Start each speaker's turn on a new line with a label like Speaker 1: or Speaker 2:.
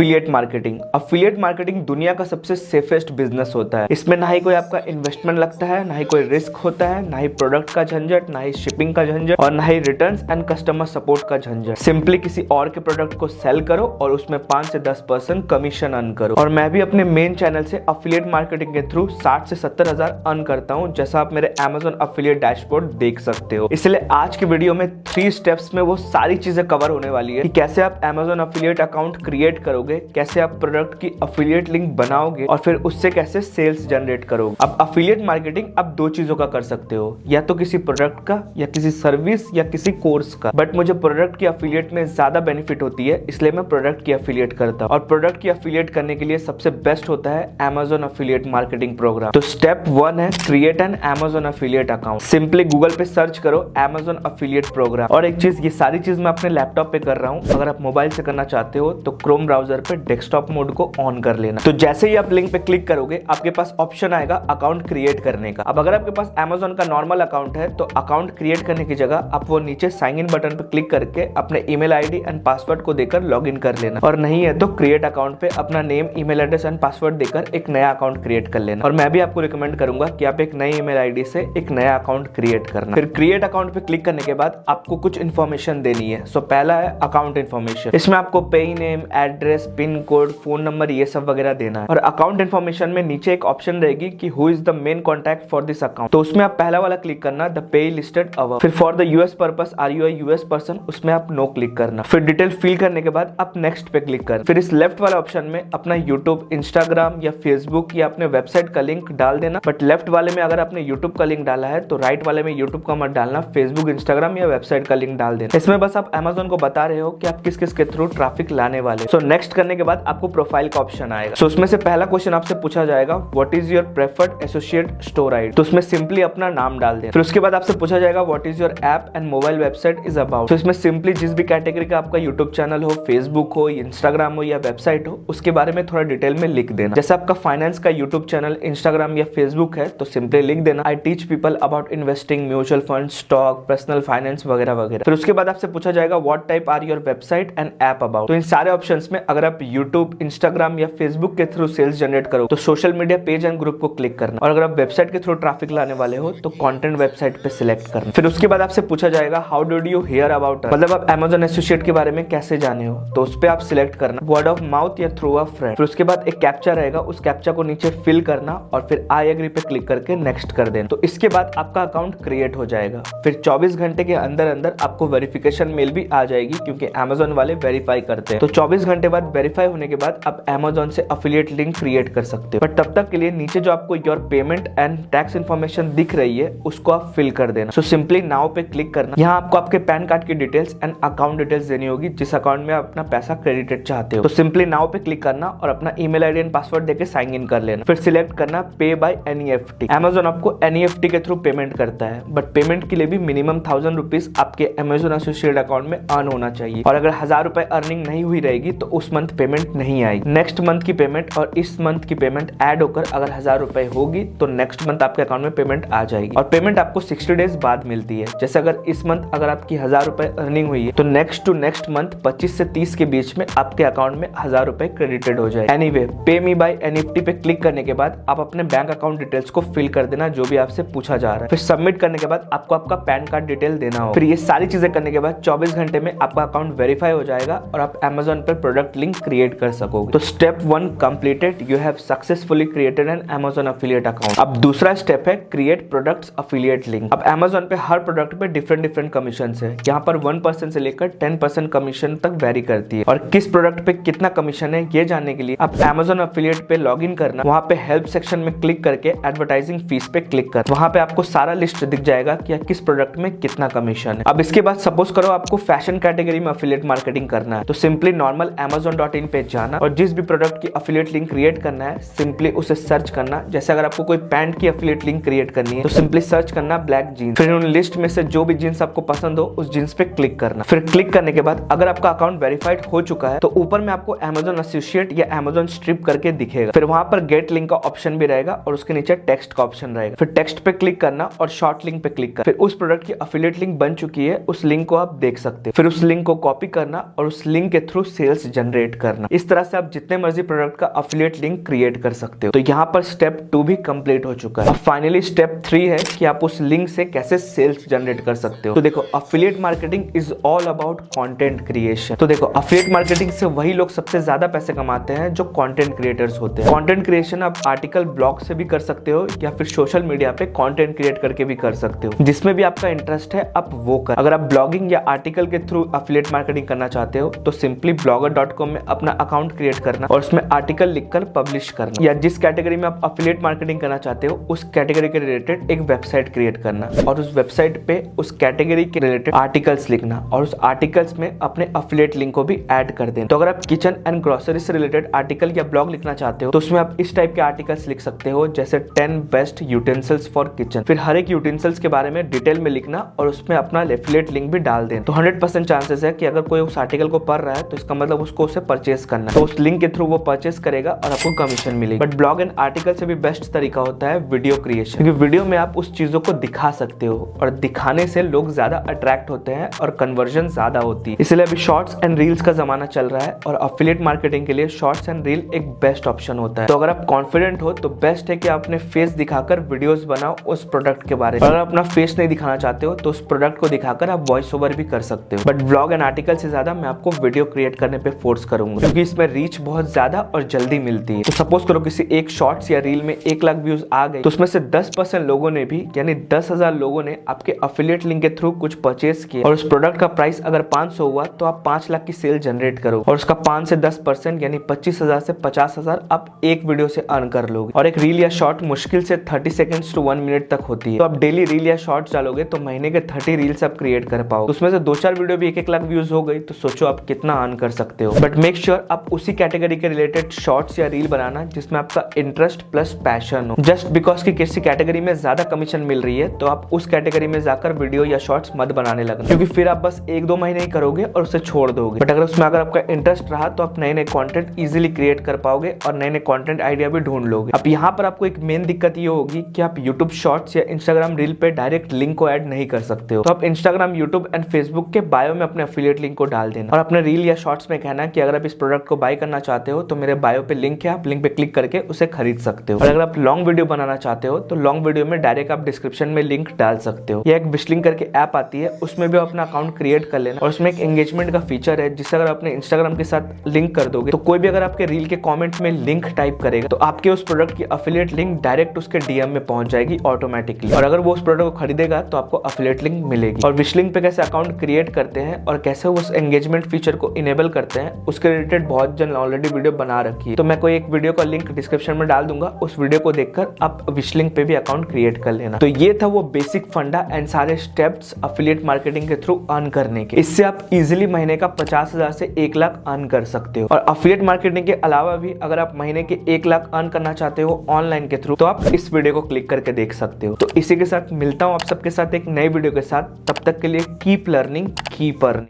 Speaker 1: Affiliate marketing. Affiliate marketing दुनिया का सबसे सेफेस्ट बिजनेस होता है। इसमें ना ही कोई आपका इन्वेस्टमेंट लगता है, ना ही कोई रिस्क होता है, ना ही प्रोडक्ट का झंझट, ना ही शिपिंग का झंझट और ना ही रिटर्न्स एंड कस्टमर सपोर्ट का झंझट। सिंपली किसी और के प्रोडक्ट को सेल करो और उसमें 5 से 10% कमीशन अर्न करो। और मैं भी अपने मेन चैनल से अफिलिएट मार्केटिंग के थ्रू 60 से 70 हजार अर्न करता हूँ, जैसा आप मेरे Amazon अफिलिएट डैशबोर्ड देख सकते हो। इसलिए आज की वीडियो में 3 स्टेप्स में वो सारी चीजें कवर होने वाली है कि कैसे आप Amazon अफिलिएट अकाउंट क्रिएट करोगे, कैसे आप प्रोडक्ट की अफिलिएट लिंक बनाओगे और फिर उससे कैसे सेल्स जनरेट करोगे। अब अफिलिएट मार्केटिंग आप 2 चीजों का कर सकते हो, या तो किसी प्रोडक्ट का या किसी सर्विस या किसी कोर्स का। बट मुझे प्रोडक्ट की अफिलिएट में ज्यादा बेनिफिट होती है, इसलिए मैं प्रोडक्ट की अफिलिएट करता हूँ। और प्रोडक्ट की अफिलिएट करने के लिए सबसे बेस्ट होता है Amazon अफिलिएट मार्केटिंग प्रोग्राम। तो स्टेप 1 है create an Amazon affiliate account. Simply Google पे सर्च करो Amazon अफिलिएट प्रोग्राम। और एक चीज, ये सारी चीज मैं अपने लैपटॉप पे कर रहा हूँ। अगर आप मोबाइल से करना चाहते हो तो क्रोम ब्राउजर पे डेस्कटॉप मोड को ऑन कर लेना। तो जैसे ही आप लिंक पे क्लिक करोगे आपके पास ऑप्शन आएगा अकाउंट क्रिएट करने का। अब अगर आपके पास Amazon का नॉर्मल अकाउंट है तो अकाउंट क्रिएट करने की जगह आप वो नीचे साइन इन बटन पे क्लिक करके अपने ईमेल आईडी एंड पासवर्ड को देकर लॉग इन कर लेना। और नहीं है तो क्रिएट अकाउंट पे अपना name, email address and password देकर एक नया अकाउंट क्रिएट कर लेना। और मैं भी आपको रिकमेंड करूंगा कि आप एक नई ईमेल आईडी से एक नया अकाउंट क्रिएट करना। फिर क्रिएट अकाउंट पे क्लिक करने के बाद आपको कुछ इन्फॉर्मेशन देनी है। सो पहला है अकाउंट इन्फॉर्मेशन। इसमें आपको पेई name, address, pin code, phone number, ये सब वगैरह देना है। और अकाउंट इन्फॉर्मेशन में नीचे एक ऑप्शन रहेगी कि who is the main contact for this account. तो उसमें आप पहला वाला क्लिक करना, द पे लिस्टेड अबव। फिर for the US purpose, are you a US person, उसमें आप नो क्लिक करना। फिर डिटेल फिल करने के बाद आप नेक्स्ट पे क्लिक करना। फिर इस लेफ्ट वाले ऑप्शन में अपना यूट्यूब, इंस्टाग्राम या फेसबुक या अपने वेबसाइट का लिंक डाल देना। बट लेफ्ट वाले में अगर आपने यूट्यूब का लिंक डाला है तो राइट वाले में यूट्यूब का मत डालना, फेसबुक, इंस्टाग्राम या वेबसाइट का लिंक डाल देना। इसमें बस आप Amazon को बता रहे हो कि आप किस किस के थ्रू ट्रैफिक लाने वाले। सो नेक्स्ट करने के बाद आपको प्रोफाइल का ऑप्शन आएगा। सो उसमें से पहला क्वेश्चन आपसे पूछा जाएगा, what is your preferred associate store ID. तो उसमें सिंपली अपना नाम डाल देना। फिर उसके बाद आपसे पूछा जाएगा, what is your app and mobile website is about. तो इसमें सिंपली जिस भी कैटेगरी का आपका यूट्यूब चैनल हो, फेसबुक हो, इंस्टाग्राम हो या वेबसाइट हो, उसके बारे में थोड़ा डिटेल में लिख देना। जैसे आपका फाइनेंस का यूट्यूब चैनल, इंस्टाग्राम या फेसबुक है तो सिंपली लिख देना, I teach people about investing, mutual fund, stock, personal finance वगैरह वगैरह। फिर उसके बाद आपसे पूछा जाएगा, what type are your website and app about. तो इन सारे ऑप्शंस में अगर आप यूट्यूब, इंस्टाग्राम या फेसबुक के थ्रू सेल्स जनरेट करो तो social media page and group को क्लिक करना। और अगर आप वेबसाइट के थ्रू ट्रैफिक लाने वाले हो तो कंटेंट वेबसाइट पे सिलेक्ट करना। फिर उसके बाद आपसे पूछा जाएगा, how did you here about us, मतलब आप Amazon एसोसिएट के बारे में कैसे जाने हो। तो उस पे आप सिलेक्ट करना, वर्ड ऑफ माउथ या थ्रू अ फ्रेंड। फिर उसके बाद एक कैप्चा रहेगा, उस कैप्चा को नीचे फिल करना और फिर आई एग्री पे क्लिक करके नेक्स्ट कर देना। तो इसके बाद आपका अकाउंट क्रिएट हो जाएगा। फिर 24 घंटे के अंदर अंदर आपको वेरिफिकेशन मेल भी आ जाएगी, क्योंकि Amazon वाले वेरीफाई करते हैं। तो 24 घंटे बाद वेरीफाई होने के बाद आप Amazon से अफिलिएट लिंक क्रिएट कर सकते हो। बट तब तक के लिए नीचे जो आपको your payment and tax information दिख रही है उसको आप फिल कर देना। सो सिंपली नाउ पे क्लिक करना। यहाँ आपको आपके पैन कार्ड की डिटेल्स एंड अकाउंट डिटेल्स देनी होगी, जिस अकाउंट में आप अपना पैसा क्रेडिटेड चाहते हो। तो सिंपली नाउ पे क्लिक करना और अपना ईमेल आईडी एंड पासवर्ड देके साइन इन कर लेना। फिर सिलेक्ट करना पे बाय NEFT। Amazon आपको NEFT के थ्रू पेमेंट करता है, बट पेमेंट के लिए भी मिनिमम 1000 रुपीज आपके Amazon एसोसिएट अकाउंट में अर्न होना चाहिए। और अगर 1000 रुपए अर्निंग नहीं हुई रहेगी तो उस मंथ पेमेंट नहीं आएगी। नेक्स्ट मंथ की पेमेंट और इस मंथ की पेमेंट ऐड होकर अगर 1000 रुपए होगी तो नेक्स्ट मंथ आपके अकाउंट में पेमेंट आ जाएगी। और पेमेंट आपको 60 डेज बाद मिलती है। जैसे अगर इस मंथ अगर आपकी 1000 रुपए अर्निंग हुई है तो नेक्स्ट टू नेक्स्ट मंथ 25 से 30 के बीच में आपके अकाउंट में 1000 रुपए क्रेडिटेड हो जाए। एनीवे, पे मी बाय NEFT पे क्लिक करने के बाद आप अपने बैंक अकाउंट डिटेल्स को फिल कर देना, जो भी आपसे पूछा जा रहा है। फिर सबमिट करने के बाद आपको आपका पैन कार्ड डिटेल देना होगा। फिर ये सारी चीजें करने के बाद 24 घंटे में आपका अकाउंट वेरीफाई हो जाएगा और आप Amazon पर प्रोडक्ट लिंक क्रिएट कर सकोगे। तो step 1 completed, you have successfully created an Amazon affiliate account. अब दूसरा स्टेप है क्रिएट प्रोडक्ट्स अफिलिएट लिंक। अब Amazon पे हर प्रोडक्ट पे डिफरेंट कमीशन है। यहाँ पर 1% से लेकर 10% कमीशन तक वेरी करती है। और किस प्रोडक्ट पे कितना कमीशन है ये जानने के लिए आप Amazon अफिलिएट पे लॉग इन करना। वहाँ पे हेल्प सेक्शन में क्लिक करके एडवर्टाइजिंग फीस पे क्लिक कर, वहाँ पे आपको सारा लिस्ट दिख जाएगा कि किस प्रोडक्ट में कितना कमीशन है। अब इसके बाद सपोज करो आपको फैशन कैटेगरी में अफिलिएट मार्केटिंग करना है, तो सिंपली नॉर्मल Amazon.in पे जाना और जिस भी प्रोडक्ट की अफिलिएट लिंक क्रिएट करना है सिंपली उसे सर्च करना। जैसे अगर आपको कोई पैंट की अफिलिएट लिंक क्रिएट करनी है तो सिंपली सर्च करना ब्लैक जीन्स। फिर उन लिस्ट में से जो भी जीन्स आपको पसंद हो उस जीन्स पे क्लिक करना। फिर क्लिक करने के बाद अगर आपका अकाउंट वेरीफाइड हो चुका है तो ऊपर में आपको Amazon एसोसिएट या Amazon स्ट्रिप करके दिखेगा। फिर वहां पर गेट लिंक का ऑप्शन भी रहेगा और उसके नीचे टेक्स्ट का ऑप्शन रहेगा। फिर टेक्स्ट पे क्लिक करना और शॉर्ट लिंक पे क्लिक करना। फिर उस प्रोडक्ट की अफिलिएट लिंक बन चुकी है, उस लिंक को आप देख सकते हैं। फिर उस लिंक को कॉपी करना और उस लिंक के थ्रू सेल्स जनरेट क्रिएट करना। इस तरह से आप जितने मर्जी प्रोडक्ट का अफिलिएट लिंक क्रिएट कर सकते हो। तो यहाँ पर स्टेप 2 भी कंप्लीट हो चुका है। अब फाइनली स्टेप 3 है कि आप उस लिंक से कैसे सेल्स जनरेट कर सकते हो। तो देखो, affiliate marketing is all about content creation. तो देखो, अफिलिएट मार्केटिंग से वही लोग सबसे ज्यादा पैसे कमाते हैं जो कंटेंट क्रिएटर्स होते हैं। कंटेंट क्रिएशन आप आर्टिकल, ब्लॉग से भी कर सकते हो या फिर सोशल मीडिया पे कंटेंट क्रिएट करके भी कर सकते हो। जिसमें भी आपका इंटरेस्ट है आप वो कर। अगर आप ब्लॉगिंग या आर्टिकल के थ्रू अफिलिएट मार्केटिंग करना चाहते हो तो सिंपली blogger.com में अपना अकाउंट क्रिएट करना और उसमें आर्टिकल लिखकर पब्लिश करना, या जिस कैटेगरी में आप अफिलिएट मार्केटिंग करना चाहते हो उस कैटेगरी के रिलेटेड एक वेबसाइट क्रिएट करना और उस वेबसाइट पे उस कैटेगरी के रिलेटेड आर्टिकल्स लिखना और उस आर्टिकल्स में अपने अफिलिएट लिंक को भी ऐड कर देना। तो अगर आप किचन एंड ग्रोसरी से रिलेटेड आर्टिकल या ब्लॉग लिखना चाहते हो तो उसमें आप इस टाइप के आर्टिकल्स लिख सकते हो, जैसे 10 बेस्ट यूटेंसिल्स फॉर किचन। फिर हर एक यूटेंसिल्स के बारे में डिटेल में लिखना और उसमें अपना एफिलिएट लिंक भी डाल देना। तो 100% चांसेस है कि अगर कोई उस आर्टिकल को पढ़ रहा है तो इसका मतलब उसको उसे परचेस करना है, तो उस लिंक के थ्रू वो परचेस करेगा और आपको कमीशन मिलेगी। बट ब्लॉग एंड आर्टिकल से भी बेस्ट तरीका होता है वीडियो क्रिएशन, क्योंकि वीडियो में आप उस चीजों को दिखा सकते हो और दिखाने से लोग ज्यादा अट्रैक्ट होते हैं और कन्वर्जन ज्यादा होती है। इसलिए अभी शॉर्ट्स एंड रील्स का जमाना चल रहा है और अफिलिएट मार्केटिंग के लिए शॉर्ट्स एंड रील एक बेस्ट ऑप्शन होता है। तो अगर आप कॉन्फिडेंट हो तो बेस्ट है कि आप अपने फेस दिखाकर वीडियोस बनाओ उस प्रोडक्ट के बारे में। अगर अपना फेस नहीं दिखाना चाहते हो तो उस प्रोडक्ट को दिखाकर आप वॉइस ओवर भी कर सकते हो। बट ब्लॉग एंड आर्टिकल से ज्यादा मैं आपको वीडियो क्रिएट करने पे फोर्स करूंगा, क्योंकि इसमें रीच बहुत ज्यादा और जल्दी मिलती है। तो सपोज करो किसी एक शॉर्ट्स या रील में 1 लाख व्यूज आ गए, तो उसमें से 10% लोगों ने भी, यानी 10,000 लोगों ने आपके अफिलिएट लिंक के थ्रू कुछ परचेस किया और उस प्रोडक्ट का प्राइस अगर 500 हुआ तो आप 5 लाख की सेल जनरेट करोगे और उसका 5 से 10% यानी 25,000 से 50,000 आप एक वीडियो से अर्न कर लोगे। और एक रील या शॉर्ट मुश्किल से 30 सेकंड्स टू 1 मिनट तक होती है। तो आप डेली रील या शॉर्ट्स डालोगे तो महीने के 30 रील्स आप क्रिएट कर पाओगे। उसमें से 2-4 वीडियो भी 1-1 लाख व्यूज हो गई तो सोचो आप कितना अर्न कर सकते हो। बट मेक श्योर आप उसी कैटेगरी के रिलेटेड शॉर्ट्स या रील बनाना जिसमें आपका इंटरेस्ट प्लस पैशन हो। जस्ट बिकॉज की किसी कैटेगरी में ज्यादा कमीशन मिल रही है तो आप उस कैटेगरी में जाकर वीडियो या शॉर्ट्स मत बनाने लगना, क्योंकि फिर आप बस 1-2 महीने ही करोगे और उसे छोड़ दोगे। बट अगर उसमें आपका इंटरेस्ट रहा तो आप नए नए कंटेंट इजीली क्रिएट कर पाओगे और नए नए कंटेंट आइडिया भी ढूंढ लोगे। अब यहाँ पर आपको एक मेन दिक्कत ये होगी कि आप यूट्यूब शॉर्ट्स या इंस्टाग्राम रील पे डायरेक्ट लिंक को ऐड नहीं कर सकते हो। तो आप इंस्टाग्राम, यूट्यूब एंड फेसबुक के बायो में अपने अफिलिएट लिंक को डाल देना और अपने रील या शॉर्ट्स में कहना कि अगर आप इस प्रोडक्ट को बाय करना चाहते हो तो मेरे बायो पे लिंक है, आप लिंक पे क्लिक करके उसे खरीद सकते हो। और अगर आप लॉन्ग वीडियो बनाना चाहते हो तो लॉन्ग वीडियो में डायरेक्ट आप डिस्क्रिप्शन में लिंक डाल सकते हो। या एक विशलिंक करके ऐप आती है, उसमें भी अपना अकाउंट क्रिएट कर लेना और उसमें एक एंगेजमेंट का फीचर है जिससे अगर अपने इंस्टाग्राम के साथ लिंक कर दोगे तो कोई भी अगर आपके रील के कमेंट में लिंक टाइप करेगा तो आपके उस प्रोडक्ट की अफिलिएट लिंक डायरेक्ट उसके डीएम में पहुंच जाएगी ऑटोमेटिकली। और अगर वो उस प्रोडक्ट को खरीदेगा तो आपको अफिलिएट लिंक मिलेगी। और विशलिंक पे कैसे अकाउंट क्रिएट करते हैं और कैसे उस एंगेजमेंट फीचर को इनेबल करते हैं उसके रिलेटेड बहुत जन ऑलरेडी वीडियो बना रखी है। तो मैं कोई एक वीडियो का लिंक डिस्क्रिप्शन में डाल दूंगा, उस वीडियो को देखकर आप विशलिंक पे भी अकाउंट क्रिएट कर लेना। तो ये था वो बेसिक फंडा एंड सारे स्टेप्स अफिलिएट मार्केटिंग के थ्रू अर्न करने के। इससे आप इजीली महीने का 50,000 से 1 लाख अर्न कर सकते हो। और अफिलिएट मार्केटिंग के अलावा भी अगर आप महीने के 1 लाख अर्न करना चाहते हो ऑनलाइन के थ्रू तो आप इस वीडियो को क्लिक करके देख सकते हो। तो इसी के साथ मिलता हूं आप सबके साथ एक नई वीडियो के साथ। तब तक के लिए कीप लर्निंग, कीप अर्निंग।